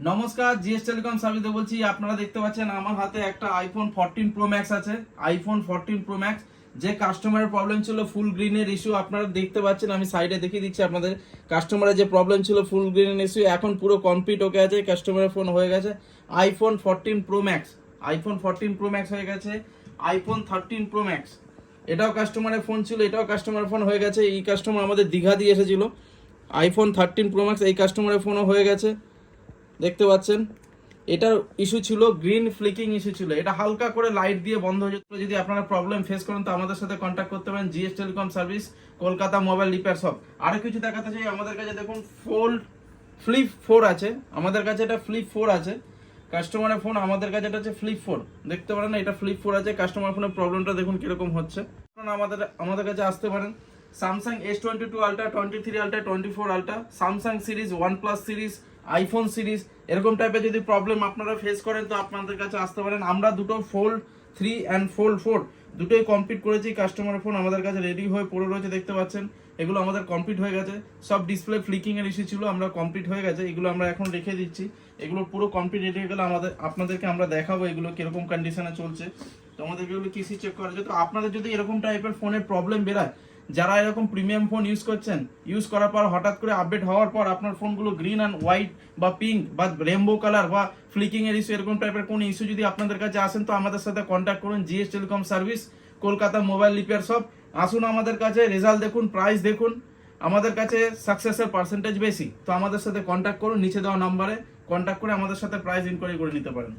নমস্কার, GS telecom service থেকে বলছি। আপনারা দেখতে পাচ্ছেন আমার হাতে একটা আইফোন 14 প্রো ম্যাক্স আছে। আইফোন 14 প্রো ম্যাক্স, যে কাস্টমারের প্রবলেম ছিল ফুল গ্রিনের ইস্যু, আপনারা দেখতে পাচ্ছেন, আমি সাইডে দেখিয়ে দিচ্ছি আপনাদের। কাস্টমারের যে প্রবলেম ছিল ফুল গ্রিনের ইস্যু এখন পুরো কমপ্লিট ওকে আছে। কাস্টমারের ফোন হয়ে গেছে iPhone 14 pro max. IPhone 14 pro max হয়ে গেছে আইফোন 13 প্রো ম্যাক্স। এটাও কাস্টমারের ফোন ছিল, এটাও কাস্টমারের ফোন হয়ে গেছে। এই কাস্টমার আমাদের দীঘা দিয়ে এসেছিল আইফোন 13 প্রো ম্যাক্স, এই কাস্টমারের ফোনও হয়ে গেছে। দেখতে পাচ্ছেন এটার ইস্যু ছিল গ্রিন ফ্লিকিং ইস্যু ছিল, এটা হালকা করে লাইট দিয়ে বন্ধ হয়ে যেত। যদি আপনারা প্রবলেম ফেস করেন তো আমাদের সাথে কন্ট্যাক্ট করতে পারেন, GS telecom service, Kolkata mobile repair shop. আরো কিছু দেখাতে চাই, আমাদের কাছে দেখুন ফ্লিপ 4 আছে, আমাদের কাছে এটা ফ্লিপ 4 আছে। কাস্টমারের ফোন আমাদের কাছে এটা হচ্ছে ফ্লিপ 4, দেখতে পারেন এটা ফ্লিপ 4 আছে। কাস্টমার ফোনের প্রবলেমটা দেখুন কিরকম হচ্ছে। আপনারা আমাদের কাছে আসতে পারেন। Samsung S22 ultra, 23 ultra, 24 ultra, Samsung series, OnePlus series, iPhone series, এরকম টাইপের যদি প্রবলেম আপনারা ফেস করেন তো আপনাদের কাছে আসতে পারেন। আমরা দুটো ফোল্ড 3 অ্যান্ড ফোল্ড 4 দুটোই কমপ্লিট করেছি। কাস্টমারের ফোন আমাদের কাছে রেডি হয়ে পড়ে রয়েছে, দেখতে পাচ্ছেন। এগুলো আমাদের কমপ্লিট হয়ে গেছে। সব ডিসপ্লে ফ্লিকিং এর ইস্যু ছিল, আমরা কমপ্লিট হয়ে গেছে। এগুলো আমরা এখন রেখে দিচ্ছি। এগুলো পুরো কমপ্লিট রেডি হয়ে গেলে আপনাদেরকে আমরা দেখাবো এগুলো কিরকম কন্ডিশনে চলছে। তো আমাদেরকে এগুলো কিসি চেক করা যায়। তো আপনাদের যদি এরকম টাইপের ফোনের প্রবলেম বেরায়, যারা এরকম প্রিমিয়াম ফোন ইউজ করছেন, ইউজ করার পর হঠাৎ করে আপডেট হওয়ার পর আপনার ফোনগুলো গ্রিন অ্যান্ড হোয়াইট বা পিঙ্ক বা রেনবো কালার বা ফ্লিকিং এর ইস্যু, এরকম টাইপের কোন ইস্যু যদি আপনাদের কাছে আসেন তো আমাদের সাথে কন্ট্যাক্ট করুন। GS telecom service, Kolkata mobile repair shop. আসুন আমাদের কাছে, রেজাল্ট দেখুন, প্রাইস দেখুন। আমাদের কাছে সাকসেসের পার্সেন্টেজ বেশি। তো আমাদের সাথে কন্ট্যাক্ট করুন, নিচে দেওয়া নাম্বারে কন্ট্যাক্ট করে আমাদের সাথে প্রাইস ইনকোয়ারি করে নিতে পারেন।